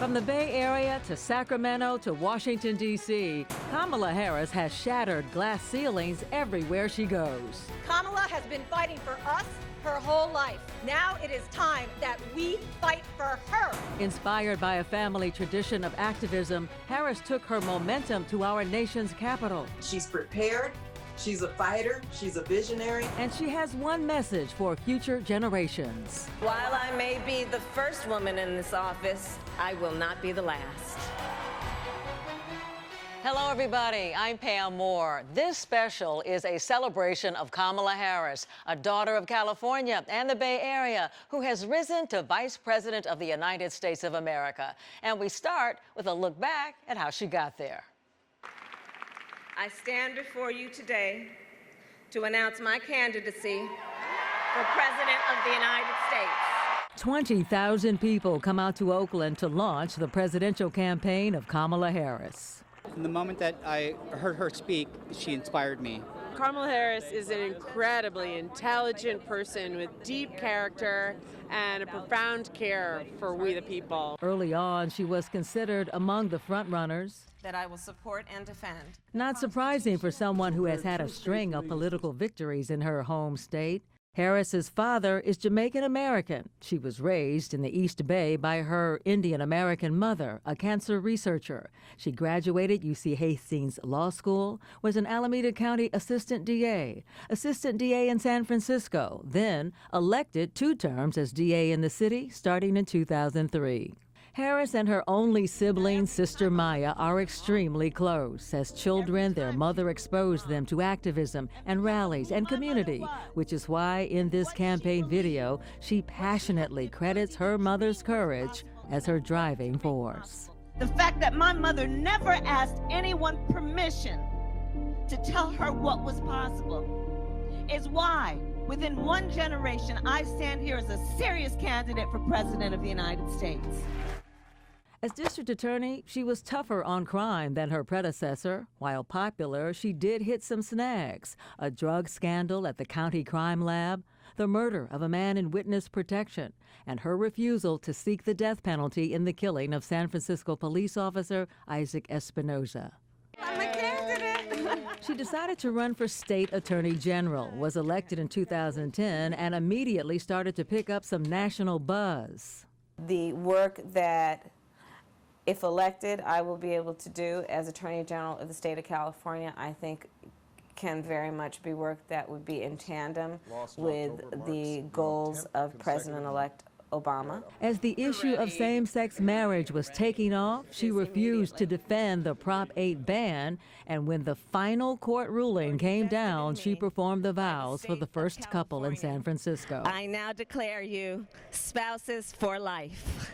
From the Bay Area to Sacramento to Washington, D.C., Kamala Harris has shattered glass ceilings everywhere she goes. Kamala has been fighting for us her whole life. Now it is time that we fight for her. Inspired by a family tradition of activism, Harris took her momentum to our nation's capital. She's prepared. She's a fighter, she's a visionary. And she has one message for future generations. While I may be the first woman in this office, I will not be the last. Hello, everybody. I'm Pam Moore. This special is a celebration of Kamala Harris, a daughter of California and the Bay Area, who has risen to Vice President of the United States of America. And we start with a look back at how she got there. I stand before you today to announce my candidacy for President of the United States. 20,000 people come out to Oakland to launch the presidential campaign of Kamala Harris. From the moment that I heard her speak, she inspired me. Kamala Harris is an incredibly intelligent person with deep character and a profound care for we the people. Early on, she was considered among the frontrunners. That I will support and defend. Not surprising for someone who has had a string of political victories in her home state. Harris's father is Jamaican American. She was raised in the East Bay by her Indian American mother, a cancer researcher. She graduated UC Hastings Law School, was an Alameda County Assistant DA in San Francisco, then elected 2 terms as DA in the city starting in 2003. Harris and her only sibling, Sister Maya, are extremely close. As children, their mother exposed them to activism and rallies and community, which is why in this campaign video, she passionately credits her mother's courage as her driving force. The fact that my mother never asked anyone permission to tell her what was possible is why, within one generation, I stand here as a serious candidate for President of the United States. As district attorney, she was tougher on crime than her predecessor. While popular, she did hit some snags: a drug scandal at the county crime lab, the murder of a man in witness protection, and her refusal to seek the death penalty in the killing of San Francisco police officer Isaac Espinoza. I'm a candidate. She decided to run for state attorney general, was elected in 2010, and immediately started to pick up some national buzz. The work that, if elected, I will be able to do as Attorney General of the state of California, I think can very much be work that would be in tandem with the goals of President-elect Obama. As the issue of same-sex marriage was taking off, she refused to defend the Prop 8 ban, and when the final court ruling came down, she performed the vows for the first couple in San Francisco. I now declare you spouses for life.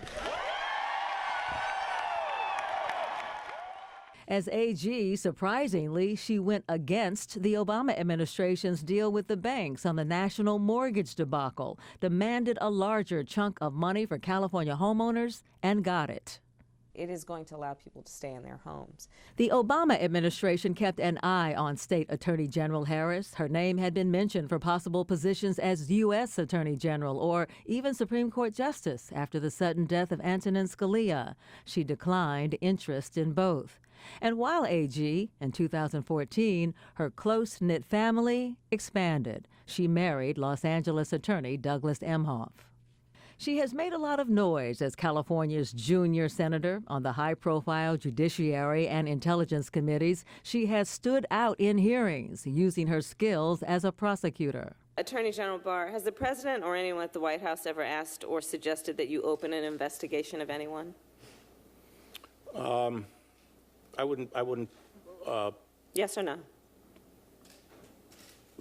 As AG, surprisingly, she went against the Obama administration's deal with the banks on the national mortgage debacle, demanded a larger chunk of money for California homeowners, and got it. It is going to allow people to stay in their homes. The Obama administration kept an eye on State Attorney General Harris. Her name had been mentioned for possible positions as U.S. Attorney General or even Supreme Court Justice after the sudden death of Antonin Scalia. She declined interest in both. And while AG, in 2014, her close-knit family expanded. She married Los Angeles attorney Douglas Emhoff. She has made a lot of noise as California's junior senator on the high-profile Judiciary and Intelligence Committees. She has stood out in hearings, using her skills as a prosecutor. Attorney General Barr, has the President or anyone at the White House ever asked or suggested that you open an investigation of anyone? I wouldn't. Yes or no?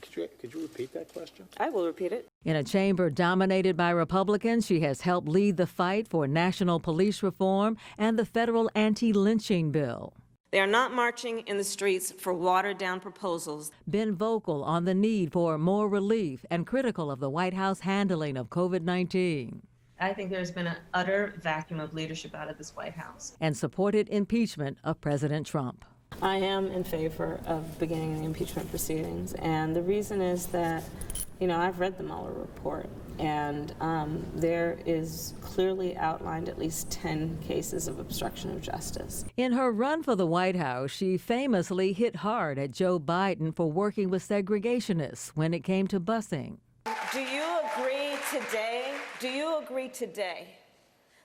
Could you repeat that question? I will repeat it. In a chamber dominated by Republicans, she has helped lead the fight for national police reform and the federal anti-lynching bill. They are not marching in the streets for watered-down proposals. Been vocal on the need for more relief and critical of the White House handling of COVID-19. I think there's been an utter vacuum of leadership out of this White House. And supported impeachment of President Trump. I am in favor of beginning the impeachment proceedings, and the reason is that, I've read the Mueller report, And there is clearly outlined at least 10 cases of obstruction of justice. In her run for the White House, she famously hit hard at Joe Biden for working with segregationists when it came to busing. Do you agree today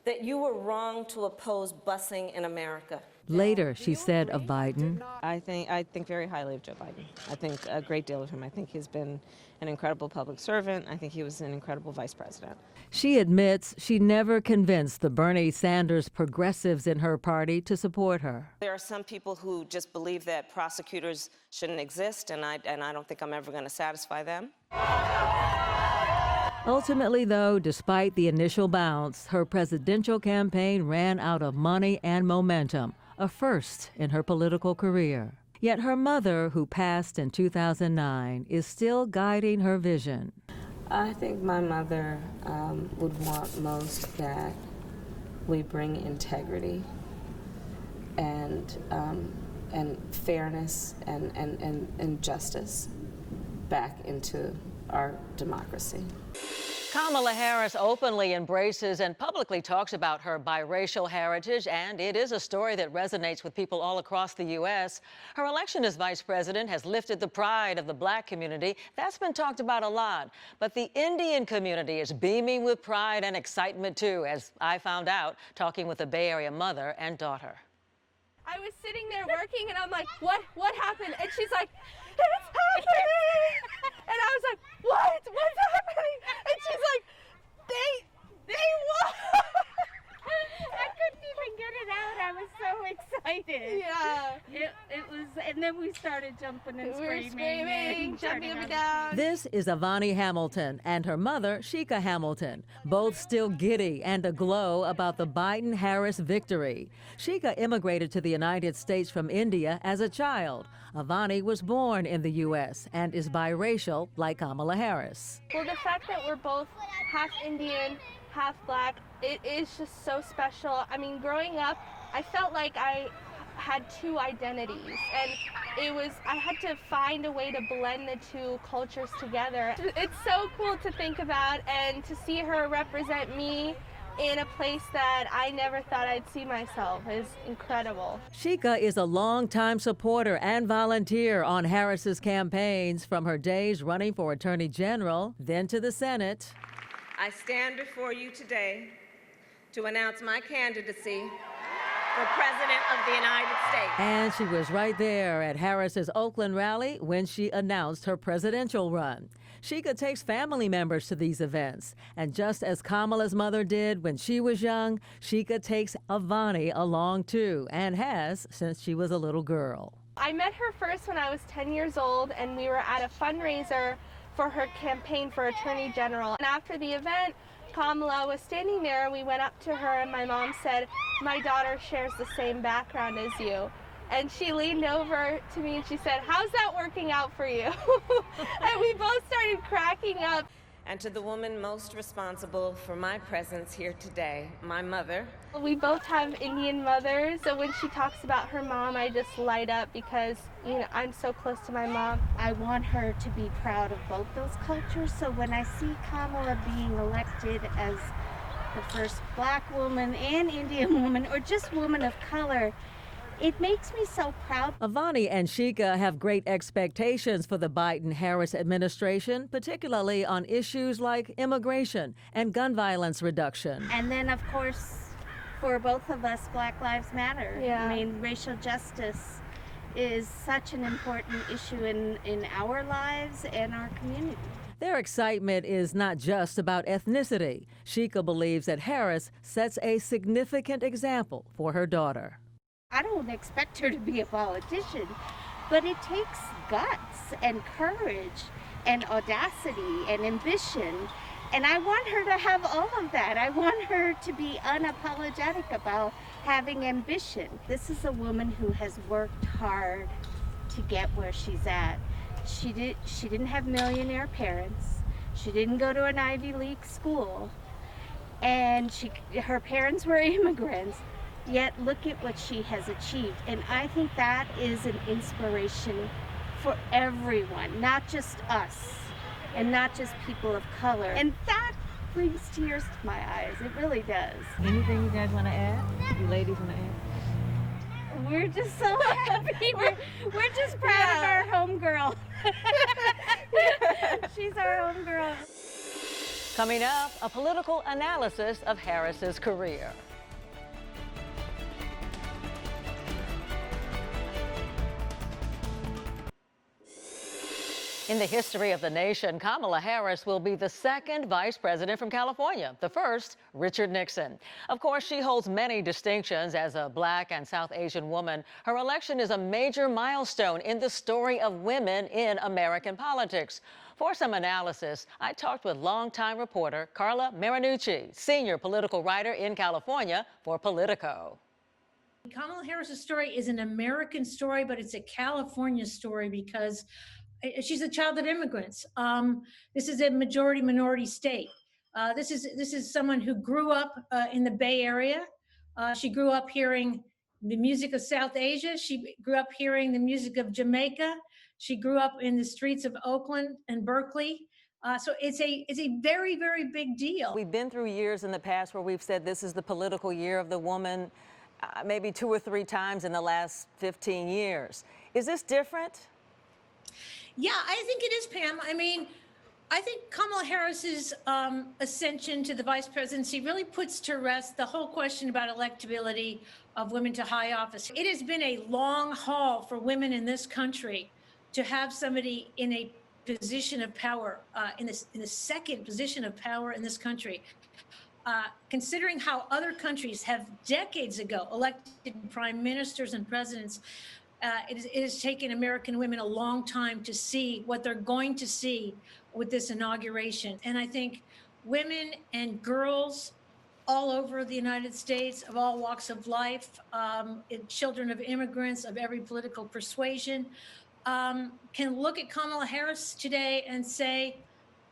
that you were wrong to oppose busing in America? Later, she said of Biden, I think very highly of Joe Biden. I think a great deal of him. I think he's been an incredible public servant. I think he was an incredible vice president. She admits she never convinced the Bernie Sanders progressives in her party to support her. There are some people who just believe that prosecutors shouldn't exist, and I don't think I'm ever going to satisfy them. Ultimately, though, despite the initial bounce, her presidential campaign ran out of money and momentum, a first in her political career. Yet her mother, who passed in 2009, is still guiding her vision. I think my mother would want most that we bring integrity and fairness and justice back into our democracy. Kamala Harris openly embraces and publicly talks about her biracial heritage, and it is a story that resonates with people all across the U.S. Her election as vice president has lifted the pride of the black community. That's been talked about a lot. But the Indian community is beaming with pride and excitement, too, as I found out talking with a Bay Area mother and daughter. I was sitting there working, and I'm like, what happened? And she's like, it's happening! And I was like, what's happening? And she's like, they won! I couldn't even get it out. I was so excited. Yeah. It was, and then we started jumping and We were screaming, jumping up and down. This is Avani Hamilton and her mother, Sheikah Hamilton, both still giddy and aglow about the Biden-Harris victory. Sheikah immigrated to the United States from India as a child. Avani was born in the U.S. and is biracial like Kamala Harris. Well, the fact that we're both half Indian, half black, it is just so special. I mean, growing up, I felt like I had two identities, and I had to find a way to blend the two cultures together. It's so cool to think about and to see her represent me in a place that I never thought I'd see myself is incredible. Sheikah is a longtime supporter and volunteer on Harris's campaigns, from her days running for Attorney General, then to the Senate. I stand before you today to announce my candidacy for President of the United States. And she was right there at Harris's Oakland rally when she announced her presidential run. Sheikah takes family members to these events. And just as Kamala's mother did when she was young, Sheikah takes Avani along too, and has since she was a little girl. I met her first when I was 10 years old, and we were at a fundraiser for her campaign for Attorney General. And after the event, Kamala was standing there, and we went up to her, and my mom said, "My daughter shares the same background as you." And she leaned over to me and she said, "How's that working out for you?" And we both started cracking up. And to the woman most responsible for my presence here today, my mother. We both have Indian mothers, so when she talks about her mom, I just light up because, you know, I'm so close to my mom. I want her to be proud of both those cultures, so when I see Kamala being elected as the first black woman and Indian woman, or just woman of color, it makes me so proud. Avani and Sheikah have great expectations for the Biden-Harris administration, particularly on issues like immigration and gun violence reduction. And then, of course, for both of us, Black Lives Matter. Yeah. I mean, racial justice is such an important issue in our lives and our community. Their excitement is not just about ethnicity. Sheikah believes that Harris sets a significant example for her daughter. I don't expect her to be a politician, but it takes guts and courage and audacity and ambition. And I want her to have all of that. I want her to be unapologetic about having ambition. This is a woman who has worked hard to get where she's at. She didn't have millionaire parents. She didn't go to an Ivy League school. And her parents were immigrants. Yet look at what she has achieved. And I think that is an inspiration for everyone, not just us, and not just people of color. And that brings tears to my eyes. It really does. Anything you guys want to add? You ladies want to add? We're just so happy. We're just proud of our homegirl. She's our homegirl. Coming up, a political analysis of Harris's career. In the history of the nation, Kamala Harris will be the second vice president from California, the first, Richard Nixon. Of course, she holds many distinctions as a Black and South Asian woman. Her election is a major milestone in the story of women in American politics. For some analysis, I talked with longtime reporter Carla Marinucci, senior political writer in California for Politico. Kamala Harris's story is an American story, but it's a California story because she's a child of immigrants. This is a majority minority state. This is someone who grew up in the Bay Area. She grew up hearing the music of South Asia. She grew up hearing the music of Jamaica. She grew up in the streets of Oakland and Berkeley. So it's a very, very big deal. We've been through years in the past where we've said this is the political year of the woman, maybe 2 or 3 times in the last 15 years. Is this different? Yeah, I think it is, Pam. I mean, I think Kamala Harris's ascension to the vice presidency really puts to rest the whole question about electability of women to high office. It has been a long haul for women in this country to have somebody in a position of power, in the second position of power in this country. Considering how other countries have decades ago elected prime ministers and presidents, it has taken American women a long time to see what they're going to see with this inauguration. And I think women and girls all over the United States of all walks of life, children of immigrants of every political persuasion, can look at Kamala Harris today and say,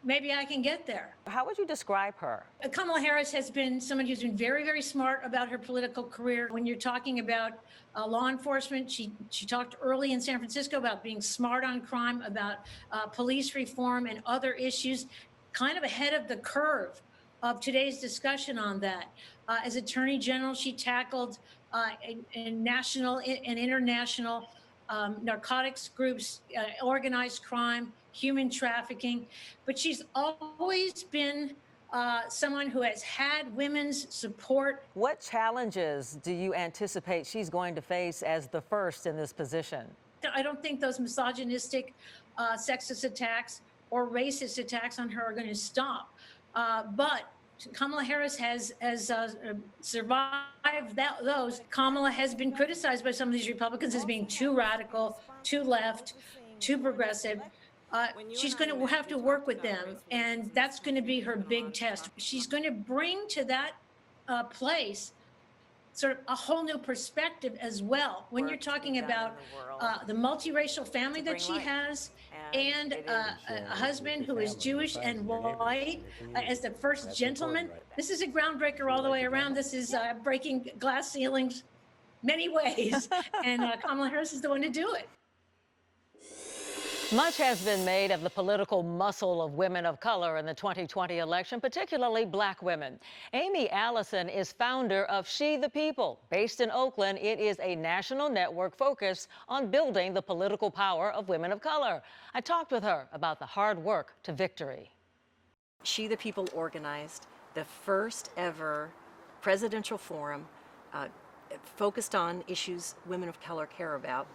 maybe I can get there. How would you describe her? Kamala Harris has been someone who's been very, very smart about her political career. When you're talking about law enforcement, she talked early in San Francisco about being smart on crime, about police reform and other issues, kind of ahead of the curve of today's discussion on that. As Attorney General, she tackled national and international narcotics groups, organized crime, human trafficking, but she's always been someone who has had women's support. What challenges do you anticipate she's going to face as the first in this position? I don't think those misogynistic, sexist attacks or racist attacks on her are going to stop. But Kamala Harris has survived those. Kamala has been criticized by some of these Republicans as being too radical, too left, too progressive. She's going to have to work with them, and that's going to be her big test. She's going to bring to that place sort of a whole new perspective as well. When you're talking about the multiracial family that she has, and a husband who is Jewish and white as the first gentleman, this is a groundbreaker all the way around. This is breaking glass ceilings many ways, and Kamala Harris is the one to do it. Much has been made of the political muscle of women of color in the 2020 election, particularly Black women. Amy Allison is founder of She the People. Based in Oakland, it is a national network focused on building the political power of women of color. I talked with her about the hard work to victory. She the People organized the first ever presidential forum focused on issues women of color care about.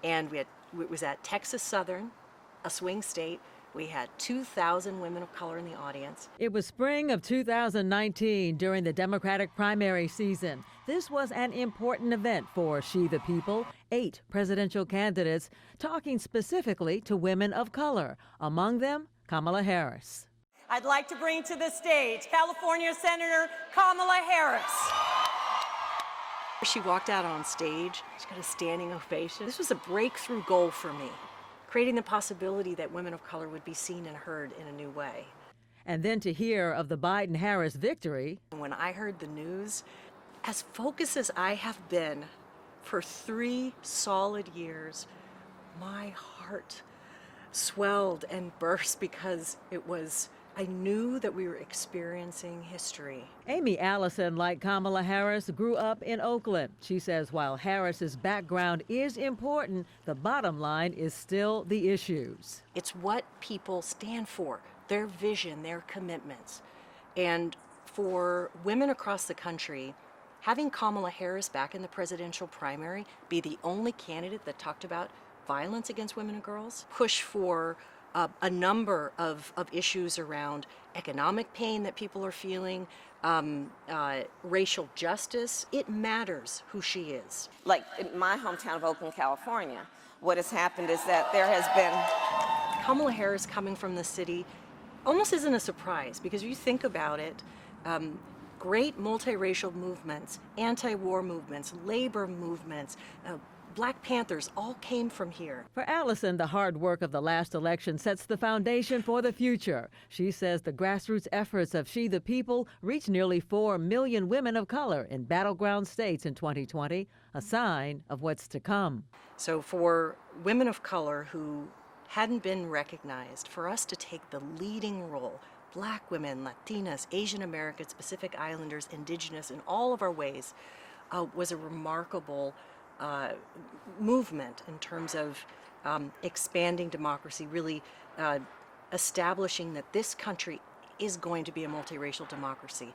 And it was at Texas Southern, a swing state. We had 2,000 women of color in the audience. It was spring of 2019 during the Democratic primary season. This was an important event for She the People. 8 presidential candidates talking specifically to women of color, among them Kamala Harris. I'd like to bring to the stage California Senator Kamala Harris. She walked out on stage. She got a standing ovation. This was a breakthrough goal for me, creating the possibility that women of color would be seen and heard in a new way. And then to hear of the Biden-Harris victory. When I heard the news, as focused as I have been for 3 solid years, my heart swelled and burst because it was I knew that we were experiencing history. Amy Allison, like Kamala Harris, grew up in Oakland. She says while Harris's background is important, the bottom line is still the issues. It's what people stand for, their vision, their commitments. And for women across the country, having Kamala Harris back in the presidential primary be the only candidate that talked about violence against women and girls, push for a number of issues around economic pain that people are feeling, racial justice. It matters who she is. Like in my hometown of Oakland, California, what has happened is that there has been... Kamala Harris coming from the city almost isn't a surprise, because if you think about it, great multiracial movements, anti-war movements, labor movements, Black Panthers all came from here. For Allison, the hard work of the last election sets the foundation for the future. She says the grassroots efforts of She the People reached nearly 4 million women of color in battleground states in 2020, a sign of what's to come. So for women of color who hadn't been recognized, for us to take the leading role, Black women, Latinas, Asian Americans, Pacific Islanders, Indigenous, in all of our ways, was a remarkable movement in terms of expanding democracy, really establishing that this country is going to be a multiracial democracy.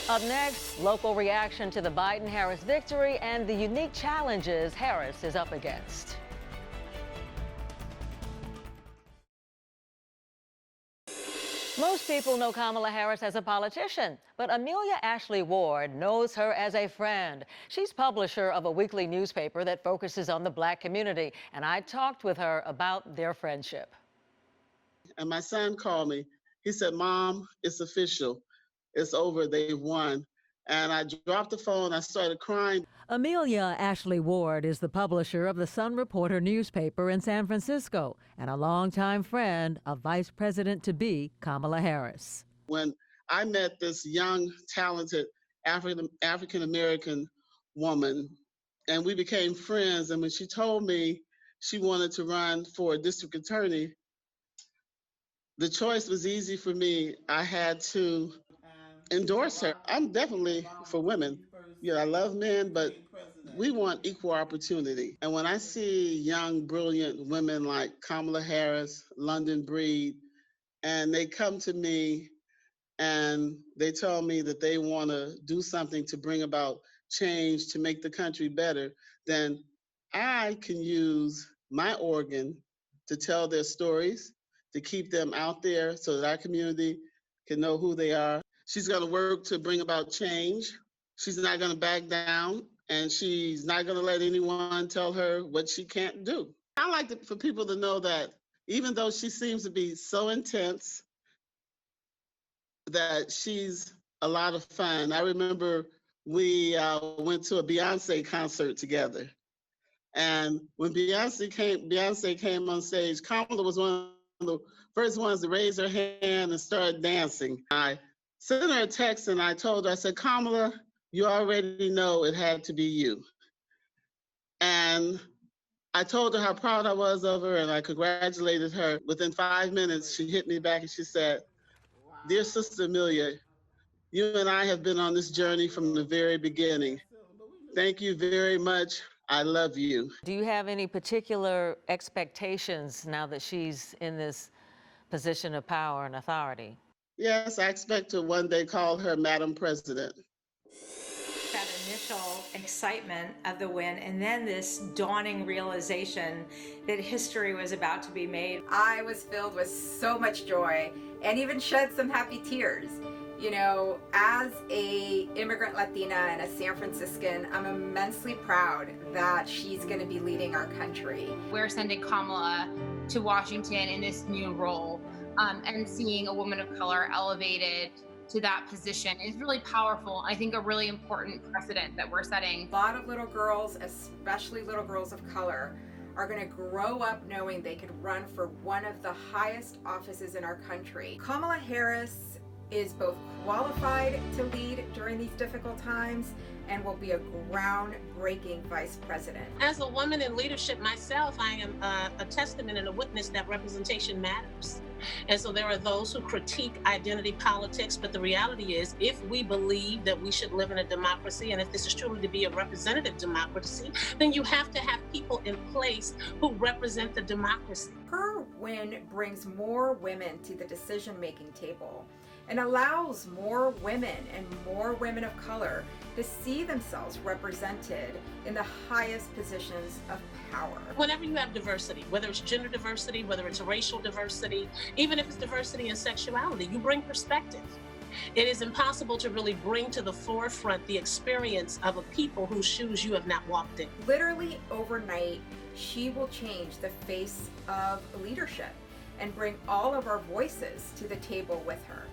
Up next, local reaction to the Biden-Harris victory and the unique challenges Harris is up against. Most people know Kamala Harris as a politician, but Amelia Ashley Ward knows her as a friend. She's publisher of a weekly newspaper that focuses on the Black community, and I talked with her about their friendship. And my son called me. He said, "Mom, it's official. It's over. They've won." And I dropped the phone. I started crying. Amelia Ashley Ward is the publisher of the Sun Reporter newspaper in San Francisco and a longtime friend of Vice President-to-be Kamala Harris. When I met this young, talented African-American woman, and we became friends, and when she told me she wanted to run for a district attorney, the choice was easy for me. I had to endorse her. I'm definitely for women. I love men, but we want equal opportunity. And when I see young, brilliant women like Kamala Harris, London Breed, and they come to me and they tell me that they want to do something to bring about change to make the country better, then I can use my organ to tell their stories, to keep them out there so that our community can know who they are. She's going to work to bring about change. She's not going to back down, and she's not going to let anyone tell her what she can't do. I like for people to know that even though she seems to be so intense, that she's a lot of fun. I remember we went to a Beyonce concert together. And when Beyonce came on stage, Kamala was one of the first ones to raise her hand and start dancing. I sent her a text and I told her, I said, "Kamala, you already know it had to be you." And I told her how proud I was of her and I congratulated her. Within 5 minutes, she hit me back and she said, "Dear Sister Amelia, you and I have been on this journey from the very beginning. Thank you very much. I love you." Do you have any particular expectations now that she's in this position of power and authority? Yes, I expect to one day call her Madam President. That initial excitement of the win, and then this dawning realization that history was about to be made. I was filled with so much joy and even shed some happy tears. You know, as a immigrant Latina and a San Franciscan, I'm immensely proud that she's going to be leading our country. We're sending Kamala to Washington in this new role, and seeing a woman of color elevated to that position is really powerful. I think a really important precedent that we're setting. A lot of little girls, especially little girls of color, are going to grow up knowing they could run for one of the highest offices in our country. Kamala Harris is both qualified to lead during these difficult times and will be a groundbreaking vice president. As a woman in leadership myself, I am a testament and a witness that representation matters. And so there are those who critique identity politics, but the reality is, if we believe that we should live in a democracy, and if this is truly to be a representative democracy, then you have to have people in place who represent the democracy. Her win brings more women to the decision-making table and allows more women and more women of color to see themselves represented in the highest positions of power. Whenever you have diversity, whether it's gender diversity, whether it's racial diversity, even if it's diversity in sexuality, you bring perspective. It is impossible to really bring to the forefront the experience of a people whose shoes you have not walked in. Literally overnight, she will change the face of leadership and bring all of our voices to the table with her.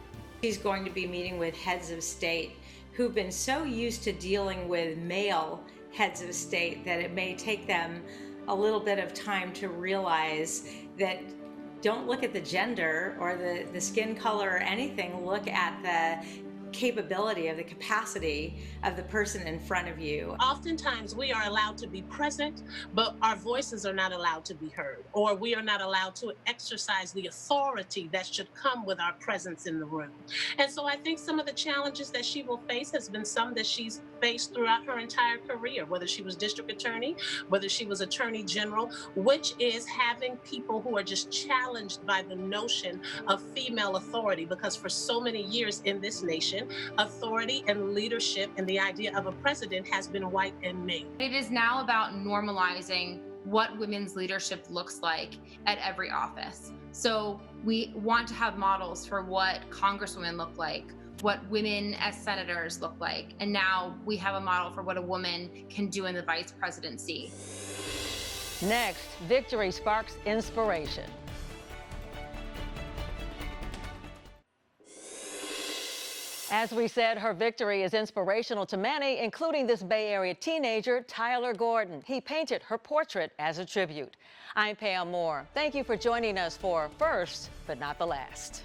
She's going to be meeting with heads of state who've been so used to dealing with male heads of state that it may take them a little bit of time to realize that don't look at the gender or the skin color or anything, look at the capability of the capacity of the person in front of you. Oftentimes we are allowed to be present, but our voices are not allowed to be heard, or we are not allowed to exercise the authority that should come with our presence in the room. And so I think some of the challenges that she will face has been some that she's faced throughout her entire career, whether she was district attorney, whether she was attorney general, which is having people who are just challenged by the notion of female authority, because for so many years in this nation, authority and leadership and the idea of a president has been white and male. It is now about normalizing what women's leadership looks like at every office. So we want to have models for what congresswomen look like, what women as senators look like, and now we have a model for what a woman can do in the vice presidency. Next, victory sparks inspiration. As we said, her victory is inspirational to many, including this Bay Area teenager, Tyler Gordon. He painted her portrait as a tribute. I'm Pam Moore. Thank you for joining us for First, but not the Last.